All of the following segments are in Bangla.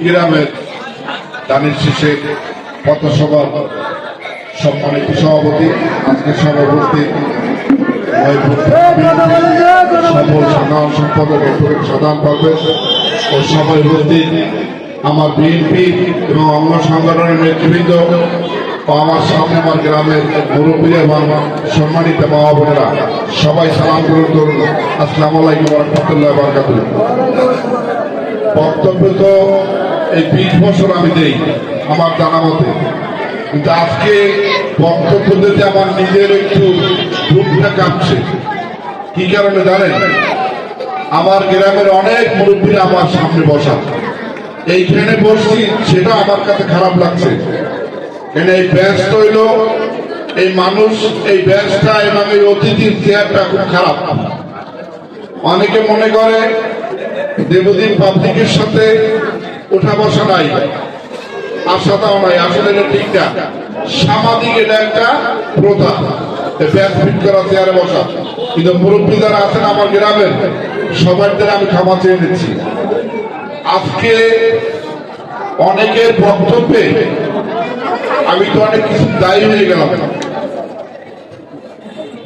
গ্রামের দানের শেষে পথসভার সম্মানিত সভাপতি, আজকে সভায় উপস্থিত সফল সাধারণ সম্পাদক সাধারণ পারভেজ ও সভায় উপস্থিত আমার বিএনপি এবং অঙ্গ সংগঠনের নেতৃবৃন্দ ও আমার সামনে আমার গ্রামের মুরব্বীরা এবং সম্মানিত মা বোনেরা, সবাই সালাম গ্রহণ করুন। আসসালামু আলাইকুম ওয়া রাহমাতুল্লাহি ওয়া বারাকাতুহু। বক্তব্য তো এই 20 বছর আমি দেই আমার জানা মতে, কিন্তু আজকে বক্তব্য দিতে আমার নিজের একটু বুকটা কাঁপছে। কি কারণে জানেন? আমার গ্রামের অনেক মুরব্বীরা আমার সামনে বসা, এইখানে বসছি সেটা আমার কাছে খারাপ লাগছে। এই ব্যাস তৈল এই মানুষ, এই ব্যাসটা এবং এই অতিথির চেয়ারটা খুব খারাপ। অনেকে মনে করে দেবদ্বীপ পাবলিকের সাথে ওঠা বসা নাই, আশাটাও নাই। আসলে এটা ঠিক না, সামাজিক এটা একটা প্রথা, ব্যাস ফিট করা চেয়ারে বসা। কিন্তু মুরব্বী যারা আছেন আমার গ্রামের, সবার দ্বারা আমি ক্ষমা চেয়ে নিচ্ছি। আজকে অনেকের বক্তব্যে আমি তো অনেক কিছু দায়ী হয়ে গেলাম।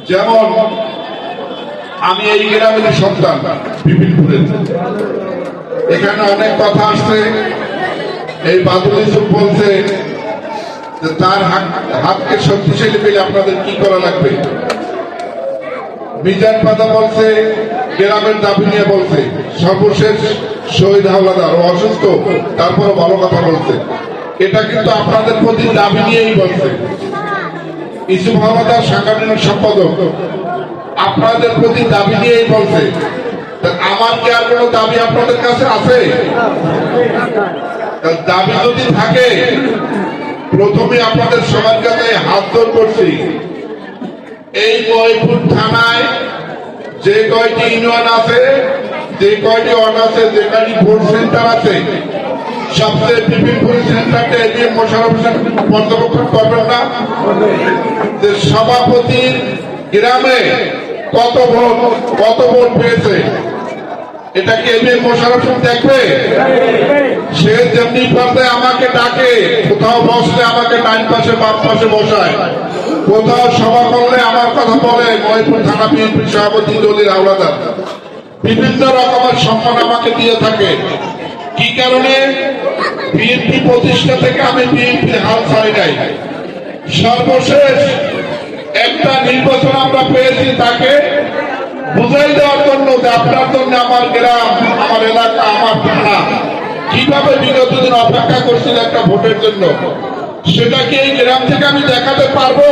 যেমন আমি এই গ্রামের সন্তান বিপিনপুরের, এখানে অনেক কথা আসছে। এই বাদুল ইউসুফ বলছে যে তার হাতকে শক্তিশালী পেলে আপনাদের কি করা লাগবে। মিজান পাতা বলছে গ্রামের দাবি নিয়ে বলছে। সর্বশেষ শহীদ হাওলাদার ও অসুস্থ, তারপরে ভালো কথা বলছে। এটা কিন্তু আপনাদের প্রতি দাবি নিয়েই বলছে। ইউসুফ হাওলাদার সাংগঠনিক সম্পাদক আপনাদের প্রতি দাবি নিয়েই বলছে। আমার কি আর কোনো দাবি আপনাদের কাছে আছে? দাবি যদি থাকে, প্রথমে আপনাদের সবার কাছে হাত জোড় করছি। এই মহিপুর থানায় যে কয়টি ইউনিয়ন আছে, যে কয়টি ওয়ার্ড আছে, যে কয়টি ভোট সেন্টার আছে, সবচেয়ে বিপিনপুর সেন্টারটা এগিয়ে মোশাররফ হোসেন পর্যবেক্ষণ করবেন না যে সভাপতির গ্রামে কত ভোট পেয়েছে? এটা কি এমএম মোশাররফ হোসেন দেখবে? সে যেমনি পর্যায়ে আমাকে ডাকে, কোথাও বসলে আমাকে ডাইন পাশে বাম পাশে বসায়, কোথাও সভা করলে আমার কথা বলে। মহিপুর থানা বিএনপি সভাপতি দলিল হাওলাদার বিভিন্ন রকমের সম্মান আমাকে দিয়ে থাকে। কি কারণে? বিএনপি প্রতিষ্ঠা থেকে আমি বিএনপি হাল ছাড়ি নাই। সর্বশেষ একটা নির্বাচন আমরা পেয়েছি, তাকে বুঝাই দেওয়ার জন্য যে আপনার জন্য আমার গ্রাম, আমার এলাকা, আমার থানা কিভাবে বিগত দিন অপেক্ষা করছিল একটা ভোটের জন্য, সেটা কি এই গ্রাম থেকে আমি দেখাতে পারবো?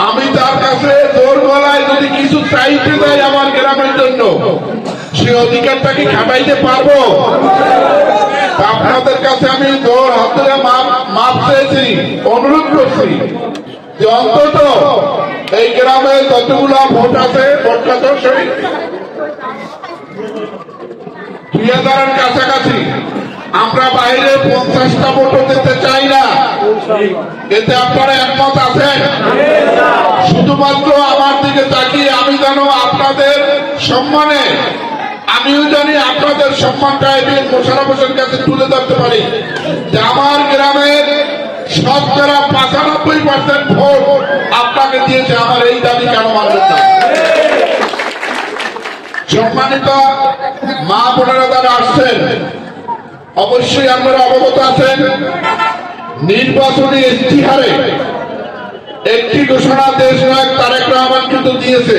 আমি তার কাছে জোর গলায় যদি কিছু চাইতে যাই আমার গ্রামের জন্য, সে অধিকারটা কি খাটাইতে পারবো? আপনাদের কাছে আমি জোর হাত ধরে মাপ চেয়েছি, অনুরোধ করছি যে অন্তত এই গ্রামে যতগুলো ভোট আছে, ভোটটা তো সেই 2000-এর কাছাকাছি। আমরা বাইরে 50টা ভোটও দিতে চাই না। এতে আপনারা একমত আছেন? শুধুমাত্র আমার দিকে তাকিয়ে আমি যেন আপনাদের সম্মানে, আমিও জানি আপনাদের সম্মানটা এমএম মোশাররফ হোসেন কাছে তুলে ধরতে পারি যে আমার গ্রামের শতকরা 95% ভোট আপনাকে দিয়েছে। আমার এই দাবি কেন মানবেন না? সম্মানিত মা বোনেরা যারা আসছেন, অবশ্যই আপনারা অবগত আছেন, নির্বাচনী ইশতেহারে একটি ঘোষণা দেশ নায়ক তারেক রহমান কিন্তু দিয়েছে,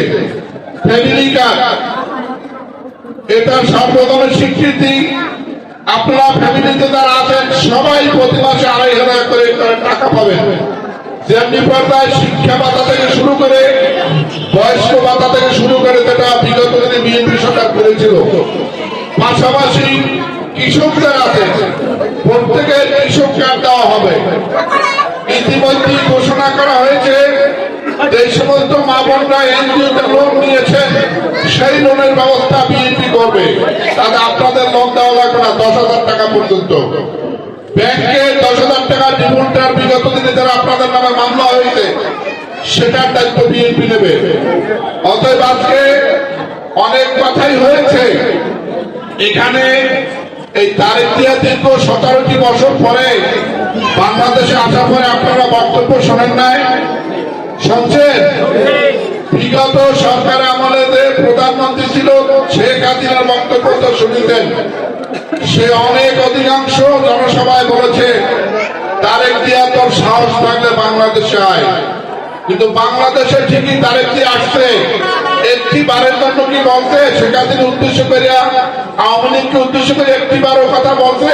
ফ্যামিলি কার্ড। এটা সর্বধর্মের স্বীকৃতি। আপনারা ফ্যামিলিতে যারা আছেন সবাই প্রতি মাসে 2500 করে টাকা পাবেন। যেমনি পর্যায়ে শিক্ষা ভাতা থেকে শুরু করে, বয়স্ক ভাতা থেকে শুরু করে, যেটা বিগত দিনে বিএনপি সরকার করেছিল। পাশাপাশি কৃষক যারা আছে প্রত্যেকের কৃষক কার্ড দেওয়া হবে। ইতিমধ্যে ঘোষণা করা হয়েছে যে সমস্ত মা বোনরা এনজিওতে লোন নিয়েছেন, সেই লোনের ব্যবস্থা বিএনপি করবে। তাহলে আপনাদের লোন দেওয়া লাগবে না 10,000 টাকা পর্যন্ত। ব্যাংকে 10,000 টাকা ডিফল্টার বিগত দিনে যারা আপনাদের নামে মামলা হয়েছে, সেটার দায়িত্ব বিএনপি নেবে। অতএব আজকে অনেক কথাই হয়েছে, এখানে এই তারেক জিয়া দীর্ঘ 17টি বছর পরে বাংলাদেশে আসার পরে আপনারা বক্তব্য শোনেন নাই? শুনছেন? বিগত সরকার আমলে যে প্রধানমন্ত্রী ছিল শেখ হাসিনার বক্তব্য তো শুনেছেন। সে অনেক অধিকাংশ জনসভায় বলেছে তারেক জিয়া তোর সাহস থাকলে বাংলাদেশে আয়। কিন্তু বাংলাদেশে ঠিকই তারেক জিয়া আসছে, একটি বারের জন্য কি বলছে শেখ হাসিনা উদ্দেশ্য করে, আওয়ামী লীগকে উদ্দেশ্য করে একটি বারও কথা বলছে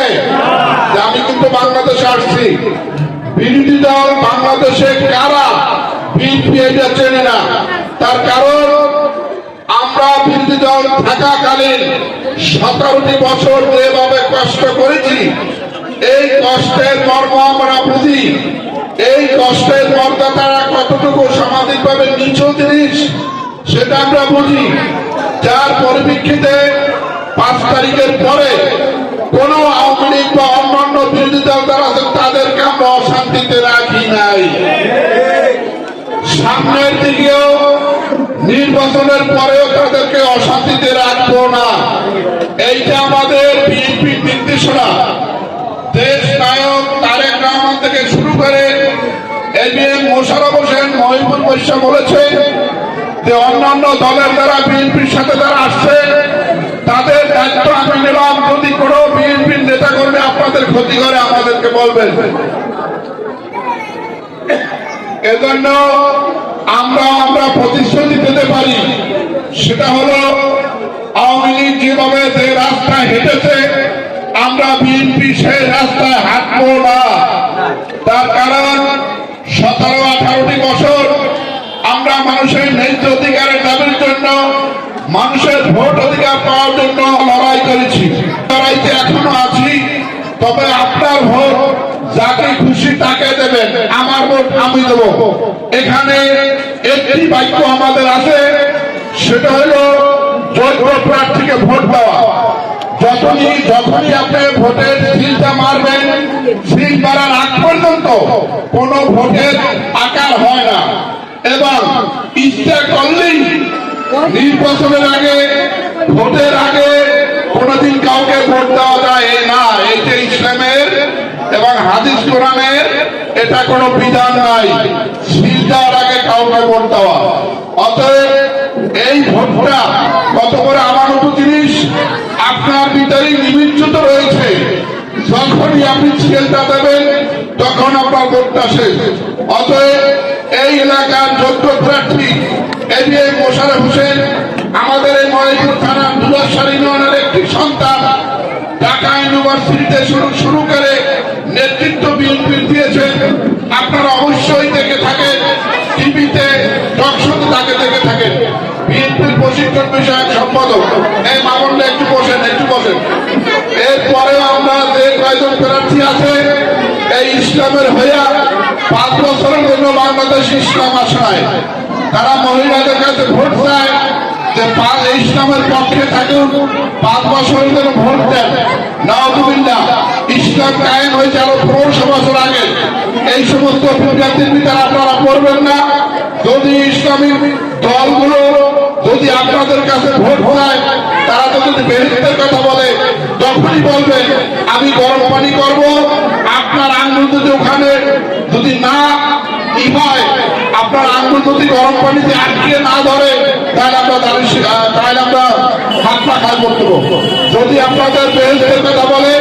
যে আমি কিন্তু বাংলাদেশে আসছি? বিরোধী দল বাংলাদেশে কারা বিএনপি এটা চেনে না। তার কারণ আমরা বিরোধী দল থাকাকালীন 17টি বছর যেভাবে কষ্ট করেছি, এই কষ্টের মর্ম আমরা বুঝি। এই কষ্টের মর্যাদা কতটুকু সামাজিকভাবে নিচু জিনিস সেটা আমরা বুঝি। যার পরিপ্রেক্ষিতে 5 তারিখের পরে কোন আওয়ামী লীগ বা অন্যান্য বিরোধী দল যারা আছেন তাদেরকে আমরা অশান্তিতে রাখি নাই। সামনের দিকেও নির্বাচনের পরেও তাদেরকে অশান্তিতে রাখবো না। এইটা আমাদের বিএনপির নির্দেশনা। দেশ নায়ক তারেক রহমান থেকে শুরু করে এবিএম মোশাররফ হোসেন, মহিবুল বৈশ্য বলেছে যে অন্যান্য দলের দ্বারা বিএনপির সাথে যারা আসছে তাদের দায়িত্ব আমি নিলাম। যদি কোনো বিএনপির নেতা কর্মী আপনাদের ক্ষতি করে আমাদেরকে বলবেন। এজন্য আমরা প্রতিশ্রুতি পেতে পারি, সেটা হলো আওয়ামী লীগ যেভাবে যে রাস্তায় হেঁটেছে আমরা বিএনপি সেই রাস্তায় হাঁটবো না। তার কারণ 17-18টি বছর আমরা মানুষের ন্যায্য অধিকারের দাবির জন্য, মানুষের ভোট অধিকার পাওয়ার জন্য লড়াই করেছি, লড়াইতে এখনো আছি। তবে আপনার ভোট যাকে খুশি তাকে দেবেন, আমার ভোট আমি দেব। এখানে একটি বাক্য আমাদের আছে, সেটা হলো যোগ্য প্রার্থীকে ভোট দেওয়া। যখনই আপনি ভোটের সিলটা মারবেন, সিল মারার আগ পর্যন্ত কোন ভোটের আকার হয় না। এবং ইচ্ছা করলেই নির্বাচনের আগে, ভোটের আগে কোনদিন কাউকে ভোট দেওয়া যায় না। এটা ইসলামের এবং হাদিস কোরআনের এটা কোনো বিধান নাই, সিল দেওয়ার আগে কাউকে ভোট দেওয়া। অতএব এই ভোটটা কত বড় আমানত জিনিস আপনার ভিতরে নিমিজ্জিত রয়েছে। যখনই আপনি সিলটা দেবেন তখন আপনার ভোটটা শেষ। অতএব এই এলাকার যোগ্য প্রার্থী এবিএম মোশাররফ হোসেন, আমাদের এই মহিপুর থানার দুলাশার ইউনিয়নের একটি সন্তান, ঢাকা ইউনিভার্সিটিতে শুরু করে নেতৃত্ব বিএনপি দিয়েছেন। আপনারা অবশ্যই দেখে থাকেন, টিভিতে টকশোতে তাকে দেখে থাকেন। বিএনপির প্রশিক্ষণ বিষয়ক সম্পাদক এই মামুনরা একটু বসেন। এরপরেও আমরা যে কয়েকজন প্রার্থী আছে এই ইসলামের হইয়া 5 বছরের জন্য বাংলাদেশ ইসলাম আশায় তারা মহিলাদের কাছে ভোট চায় যে ইসলামের পক্ষে থাকুন, 5 বছরের জন্য ভোট দেন। নাউজুবিল্লাহ, ইসলাম কায়েম হয়েছে আরো 1500 বছর আগে। এই সমস্ত বিজ্ঞাপনের ভিতরে আপনারা পড়বেন না। যদি ইসলামী দলগুলো যদি আপনাদের কাছে ভোট চায়, তারা তো যদি বেহেশতের কথা বলে, তখনই বলবেন আমি গরম পানি করব। আপনার আঙ্গুল যদি ওখানে যদি না হয়, আপনার আঙ্গুল যদি গরম পানিতে আটকে না ধরে, তাহলে আমরা হাত পাখায় করতে পারবো। যদি আপনাদের বেহেশতের কথা বলে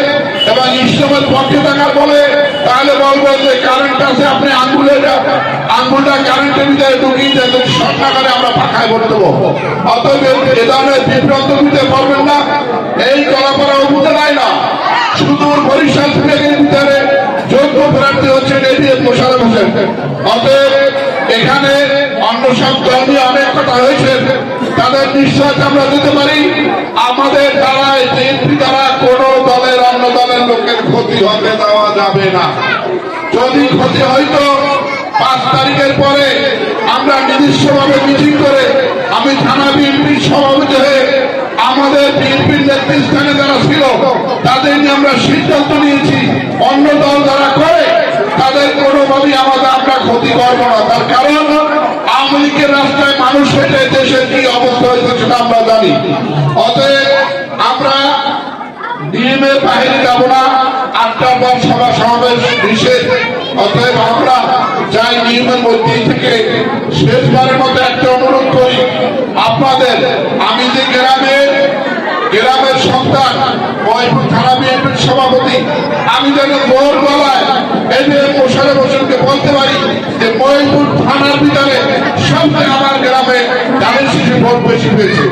এবং ইসলামের পক্ষে থাকার বলে, তাহলে বলবো যে কারেন্ট আছে, আপনি আঙ্গুলটা কারেন্টের ভিতরে ঢুকিয়ে দেন, যদি শর্ট না করে আমরা পাখায় করতে পারবো। অতএব এ ধরনের বিভ্রান্ত দিতে পারবেন না। এই চলাফেরা বুঝতে নাই না। সুদূর বরিশাল বিভাগের ভিতরে যোগ্য প্রার্থী হচ্ছেন এবিএম মোশাররফ হোসেন। অতএব এখানে অন্য সব দল নিয়ে অনেক কথা হয়েছে, তাদের নিশ্চয়তা আমরা দিতে পারি। আমাদের দ্বারা বিএনপি দ্বারা কোন দলের অন্য দলের লোকের ক্ষতি হতে দেওয়া যাবে না। যদি ক্ষতি হইতো 5 তারিখের পরে আমরা নিজস্বভাবে মিটিং করে, আমি থানা বিএনপির সভাপতি হয়ে আমাদের বিএনপির নেতৃস্থানে যারা ছিল তাদের নিয়ে আমরা সিদ্ধান্ত নিয়েছি, অন্য দল যারা করে তাদের কোনোভাবেই আমরা ক্ষতি করবো না। তার কারণ আওয়ামী লীগের রাস্তায় মানুষ হেঁটে দেশের কি অবস্থা হয়েছে সেটা আমরা জানি। অতএব আমরা নিয়মের বাহিরে যাব না। 8টার পর সভা সমাবেশ নিষেধ, অতএব আমরা যাই নিয়মের মধ্যেই থেকে শেষবারের মতো একটা অনুরোধ করি আপনাদের, আমি যে গ্রামের সন্তান, ময়পুর থানা বিএনপির সভাপতি, আমি যেন জোর গলায় এই যে মোশাররফ হোসেনকে বলতে পারি যে ময়পুর থানার ভিতরে সবচেয়ে আমার গ্রামে ধানের শীষে ভোট বেশি পেয়েছে।